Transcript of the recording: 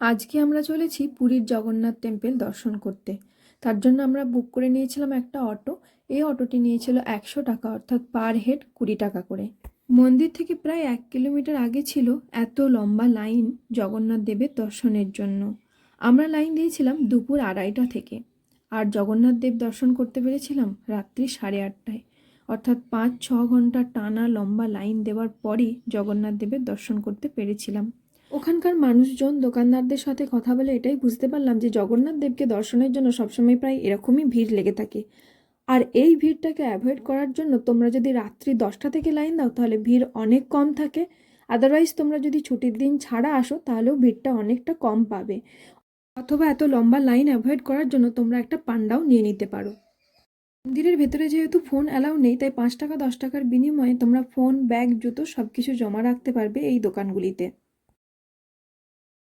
আজকে আমরা চলেছি পুরীর জগন্নাথ টেম্পল দর্শন করতে। তার জন্য আমরা বুক করে নিয়েছিলাম একটা অটো। এই অটোটি নিয়েছিল 100 টাকা, অর্থাৎ পার হেড 20 টাকা করে। মন্দির থেকে প্রায় 1 কিলোমিটার আগে ছিল এত লম্বা লাইন জগন্নাথ দেবের দর্শনের জন্য। আমরা লাইন দিয়েছিলাম দুপুর 2:30টা থেকে, আর জগন্নাথ দেব দর্শন করতে পেরেছিলাম রাত্রি 8:30টায়। অর্থাৎ 5-6 ঘন্টা টানা লম্বা লাইন দেওয়ার পরই জগন্নাথ দেবের দর্শন করতে পেরেছিলাম। ওখানকার মানুষজন, দোকানদারদের সাথে কথা বলে এটাই বুঝতে পারলাম যে জগন্নাথ দেবকে দর্শনের জন্য সবসময় প্রায় এরকমই ভিড় লেগে থাকে। আর এই ভিড়টাকে অ্যাভয়েড করার জন্য তোমরা যদি রাত্রি 10টা থেকে লাইন দাও তাহলে ভিড় অনেক কম থাকে। আদারওয়াইজ তোমরা যদি ছুটির দিন ছাড়া আসো তাহলেও ভিড়টা অনেকটা কম পাবে। অথবা এত লম্বা লাইন অ্যাভয়েড করার জন্য তোমরা একটা পান্ডাও নিয়ে নিতে পারো। মন্দিরের ভেতরে যেহেতু ফোন অ্যালাউ নেই, তাই 5 টাকা 10 টাকার বিনিময়ে তোমরা ফোন, ব্যাগ, জুতো সব কিছু জমা রাখতে পারবে এই দোকানগুলিতে।